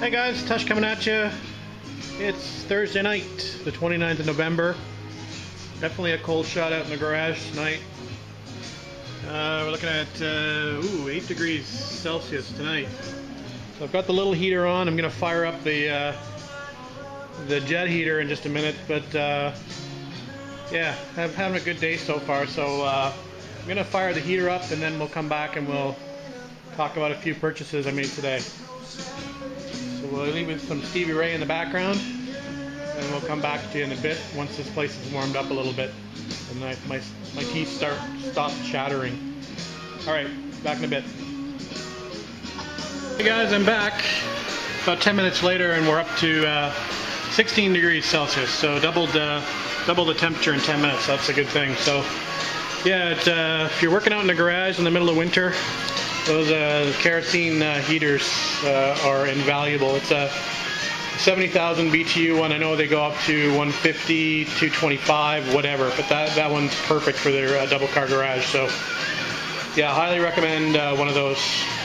Hey guys, Tush coming at you. It's Thursday night, the 29th of November. Definitely a cold shot out in the garage tonight. We're looking at 8 degrees Celsius tonight. So I've got the little heater on. I'm going to fire up the jet heater in just a minute. But yeah, I'm having a good day so far. So I'm going to fire the heater up and then we'll come back and we'll talk about a few purchases I made today. So we'll leave with some Stevie Ray in the background, and we'll come back to you in a bit once this place is warmed up a little bit and my teeth stop chattering. Alright, back in a bit. Hey guys, I'm back about 10 minutes later and we're up to 16 degrees Celsius, so double the temperature in 10 minutes. That's a good thing. So yeah, if you're working out in the garage in the middle of winter, those kerosene heaters are invaluable. It's a 70,000 BTU one. I know they go up to 150, 225, whatever, but that one's perfect for their double car garage. So yeah, highly recommend one of those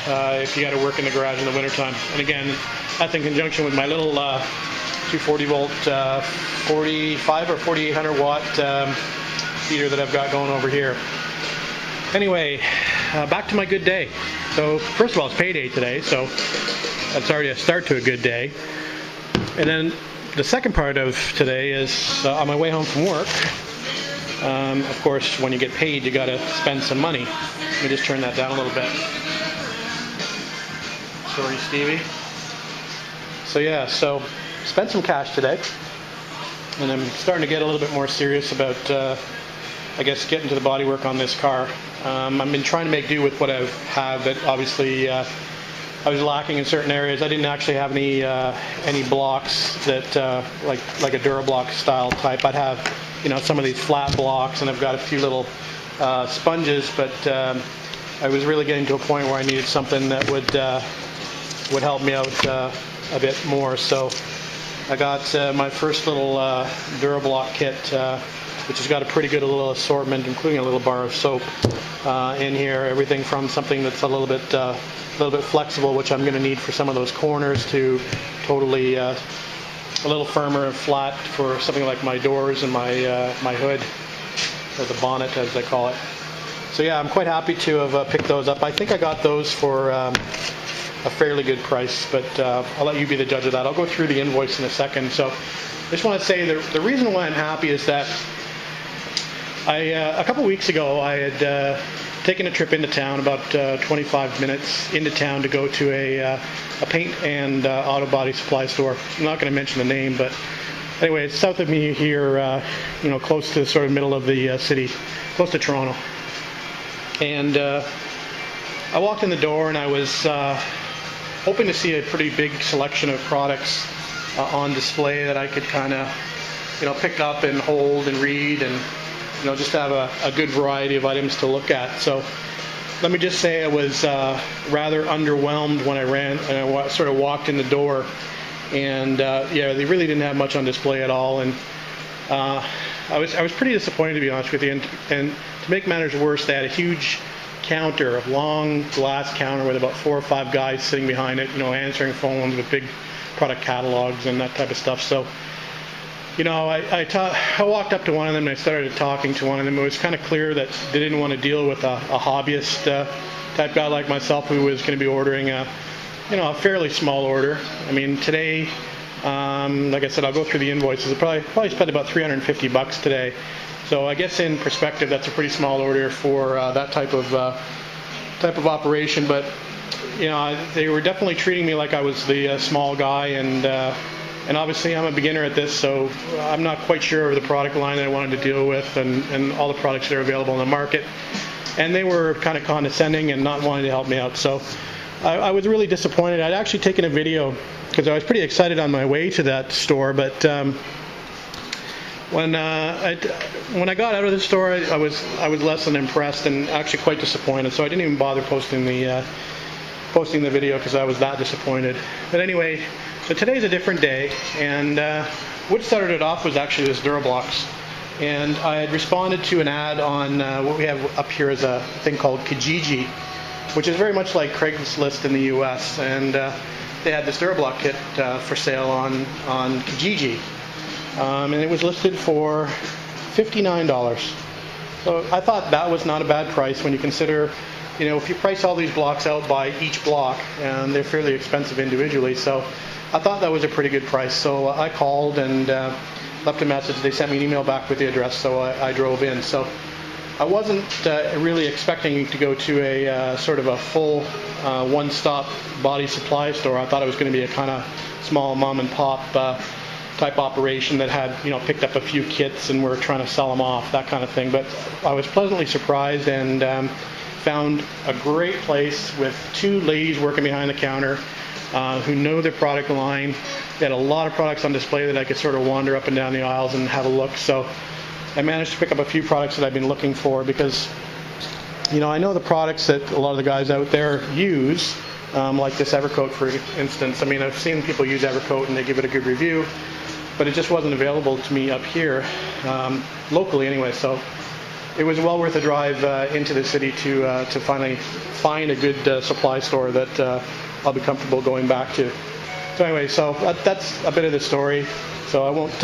if you got to work in the garage in the wintertime. And again, that's in conjunction with my little 240 volt 45 or 4800 watt heater that I've got going over here. Anyway, back to my good day. So first of all, it's payday today, so that's already a start to a good day. And then the second part of today is on my way home from work. Of course, when you get paid, you got to spend some money. Let me just turn that down a little bit. Sorry, Stevie. So yeah, so spent some cash today, and I'm starting to get a little bit more serious about I guess getting to the bodywork on this car. I've been trying to make do with what I have, but obviously I was lacking in certain areas. I didn't actually have any blocks that like a Durablock style type. I'd have, you know, some of these flat blocks, and I've got a few little sponges, but I was really getting to a point where I needed something that would help me out a bit more. So I got my first little Durablock kit, which has got a pretty good little assortment, including a little bar of soap in here. Everything from something that's a little bit flexible, which I'm going to need for some of those corners, to totally a little firmer and flat for something like my doors and my hood, or the bonnet as they call it. So yeah, I'm quite happy to have picked those up. I think I got those for a fairly good price, but I'll let you be the judge of that. I'll go through the invoice in a second. So I just want to say the reason why I'm happy is that a couple weeks ago I had taken a trip into town, about 25 minutes into town, to go to a paint and auto body supply store. I'm not going to mention the name, but anyway, it's south of me here, you know, close to sort of middle of the city, close to Toronto. And I walked in the door and I was hoping to see a pretty big selection of products on display that I could kind of, you know, pick up and hold and read, and you know, just have a good variety of items to look at. So let me just say I was rather underwhelmed when I sort of walked in the door, and yeah, they really didn't have much on display at all, and I was pretty disappointed, to be honest with you. And to make matters worse, they had a huge counter, a long glass counter with about 4 or 5 guys sitting behind it, you know, answering phones with big product catalogs and that type of stuff. So you know, I walked up to one of them and I started talking to one of them. It was kind of clear that they didn't want to deal with a hobbyist type guy like myself, who was going to be ordering a fairly small order. I mean, today, like I said, I'll go through the invoices. I probably spent about $350 today. So I guess in perspective, that's a pretty small order for that type of operation. But you know, they were definitely treating me like I was the small guy, and obviously I'm a beginner at this, so I'm not quite sure of the product line that I wanted to deal with and all the products that are available in the market. And they were kind of condescending and not wanting to help me out. So I was really disappointed. I'd actually taken a video because I was pretty excited on my way to that store, but when I got out of the store, I was less than impressed and actually quite disappointed. So I didn't even bother posting the video because I was that disappointed. But anyway, so today's a different day, and what started it off was actually this Durablocks. And I had responded to an ad on what we have up here is a thing called Kijiji, which is very much like Craigslist in the US. And they had this Durablock kit for sale on Kijiji, and it was listed for $59. So I thought that was not a bad price when you consider, if you price all these blocks out by each block, and they're fairly expensive individually. So I thought that was a pretty good price. So I called and left a message. They sent me an email back with the address, so I drove in. So I wasn't really expecting to go to a sort of a full one-stop body supply store. I thought it was going to be a kind of small mom and pop type operation that had, picked up a few kits and were trying to sell them off, that kind of thing. But I was pleasantly surprised and found a great place with two ladies working behind the counter who know their product line. They had a lot of products on display that I could sort of wander up and down the aisles and have a look. So I managed to pick up a few products that I've been looking for because, I know the products that a lot of the guys out there use, like this Evercoat, for instance. I mean, I've seen people use Evercoat and they give it a good review, but it just wasn't available to me up here, locally anyway. So it was well worth a drive into the city to finally find a good supply store that I'll be comfortable going back to. So anyway, so that's a bit of the story. So I won't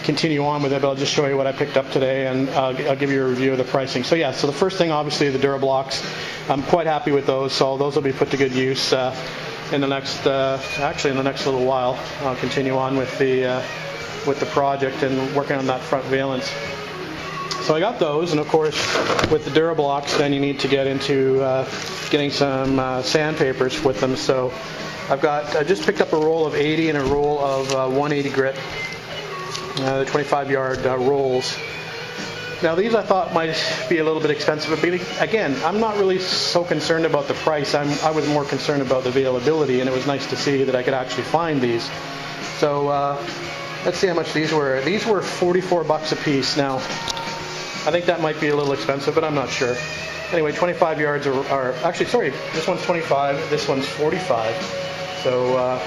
continue on with it, but I'll just show you what I picked up today, and I'll give you a review of the pricing. So yeah, so the first thing, obviously, the Durablocks. I'm quite happy with those, so those will be put to good use in the next, actually in the next little while. I'll continue on with the project and working on that front valance. So I got those, and of course, with the Durablocks, then you need to get into getting some sandpapers with them. So I just picked up a roll of 80 and a roll of 180 grit, the 25-yard rolls. Now these I thought might be a little bit expensive, but again, I'm not really so concerned about the price. I was more concerned about the availability, and it was nice to see that I could actually find these. So let's see how much these were. These were $44 a piece. Now, I think that might be a little expensive, but I'm not sure. Anyway, 25 yards are actually, sorry, this one's 25, this one's 45. So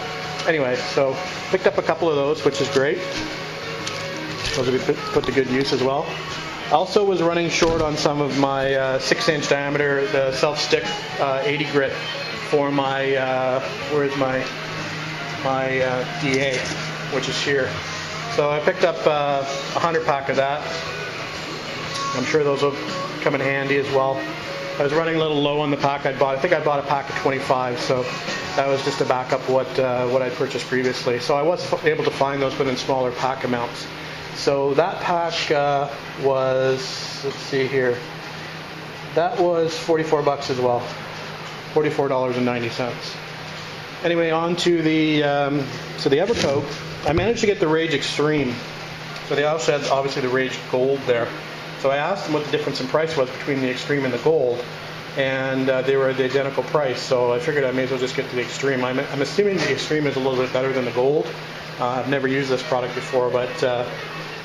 anyway, so picked up a couple of those, which is great. Those will be put to good use as well. I also was running short on some of my 6-inch diameter, the self-stick 80 grit for my, where's my DA, which is here. So I picked up a 100 pack of that. I'm sure those will come in handy as well. I was running a little low on the pack I bought. I think I bought a pack of 25, so that was just to back up what I purchased previously. So I was able to find those, but in smaller pack amounts. So that pack was, let's see here, that was $44 as well, $44.90. Anyway, on to the Evercoat. I managed to get the Rage Extreme. So they also had obviously the Rage Gold there. So I asked them what the difference in price was between the Extreme and the Gold, and they were the identical price. So I figured I may as well just get to the Extreme. I'm assuming the Extreme is a little bit better than the Gold. I've never used this product before, but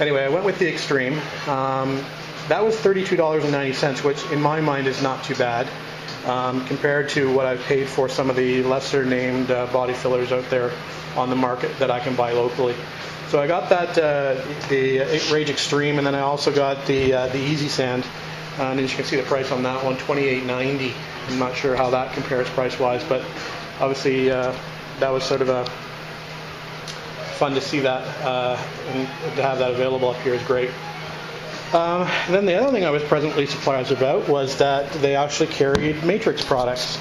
anyway, I went with the Extreme. That was $32.90, which in my mind is not too bad compared to what I've paid for some of the lesser named body fillers out there on the market that I can buy locally. So I got that, the Rage Extreme, and then I also got the Easy Sand. And as you can see the price on that one, $28.90. I'm not sure how that compares price-wise, but obviously that was sort of fun to see that, and to have that available up here is great. Then the other thing I was pleasantly surprised about was that they actually carried Matrix products.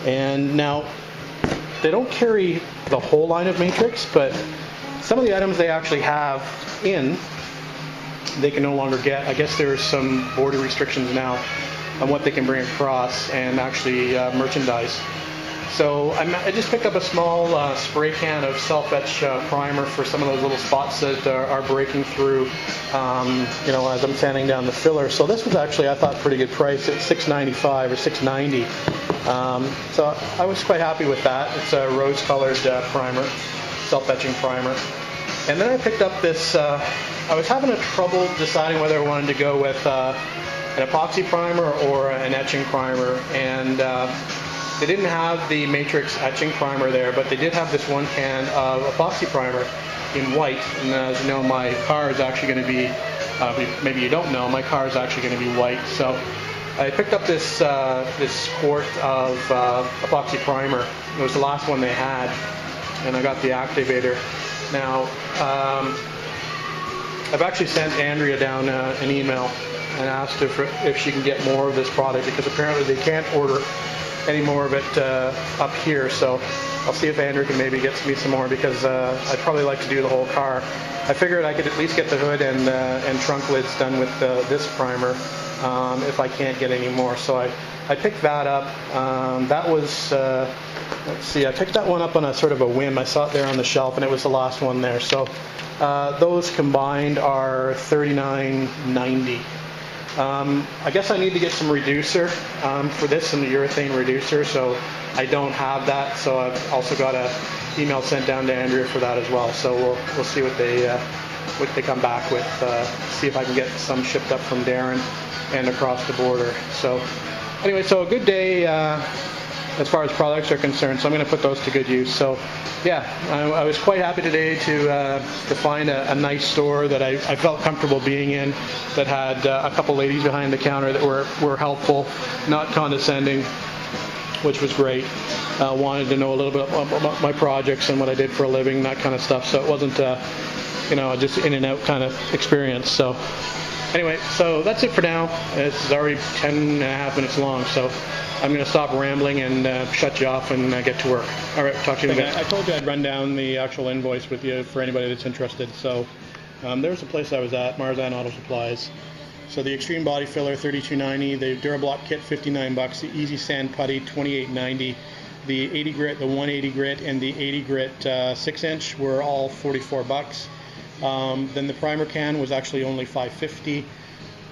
And now, they don't carry the whole line of Matrix, but some of the items they actually have in, they can no longer get. I guess there's some border restrictions now on what they can bring across and actually merchandise. So I just picked up a small spray can of self-etch primer for some of those little spots that are breaking through, as I'm sanding down the filler. So this was actually, I thought, a pretty good price at $6.95 or $6.90. So I was quite happy with that. It's a rose-colored primer, self-etching primer. And then I picked up this, I was having trouble deciding whether I wanted to go with an epoxy primer or an etching primer. And they didn't have the Matrix etching primer there, but they did have this one can of epoxy primer in white. And as you know, my car is actually going to be, maybe you don't know, my car is actually going to be white. So I picked up this quart of epoxy primer. It was the last one they had. and I got the activator. Now, I've actually sent Andrea down an email and asked if she can get more of this product, because apparently they can't order any more of it up here. So I'll see if Andrea can maybe get me some more, because I'd probably like to do the whole car. I figured I could at least get the hood and trunk lids done with this primer if I can't get any more. So I picked that up. That was, let's see, I picked that one up on a sort of a whim. I saw it there on the shelf, and it was the last one there. So those combined are $39.90. I guess I need to get some reducer for this, some urethane reducer, so I don't have that. So I've also got an email sent down to Andrea for that as well. So we'll see what they come back with. See if I can get some shipped up from Darrin and across the border. So anyway, so a good day as far as products are concerned. So I'm going to put those to good use. So yeah, I was quite happy today to find a nice store that I felt comfortable being in, that had a couple ladies behind the counter that were helpful, not condescending, which was great. Wanted to know a little bit about my projects and what I did for a living, that kind of stuff. So it wasn't just in and out kind of experience. So anyway, so that's it for now. It's already 10.5 minutes long, so I'm going to stop rambling and shut you off and get to work. All right, talk to you in a bit. I told you I'd run down the actual invoice with you for anybody that's interested. So there's the place I was at, Marzan Auto Supplies. So the Extreme Body Filler, $32.90. The Durablock Kit, $59. The Easy Sand Putty, $28.90. The 80 grit, the 180 grit, and the 80 grit 6-inch were all $44. Then the primer can was actually only $5.50.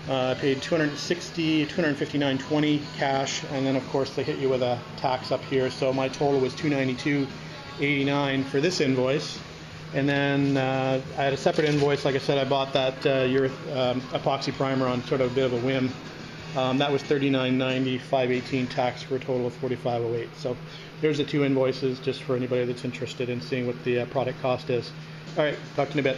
I paid $259.20 cash, and then of course they hit you with a tax up here. So my total was $292.89 for this invoice. And then I had a separate invoice. Like I said, I bought that epoxy primer on sort of a bit of a whim. That was $39.90, $5.18 tax, for a total of $45.08. So there's the two invoices, just for anybody that's interested in seeing what the product cost is. All right, talk to you in a bit.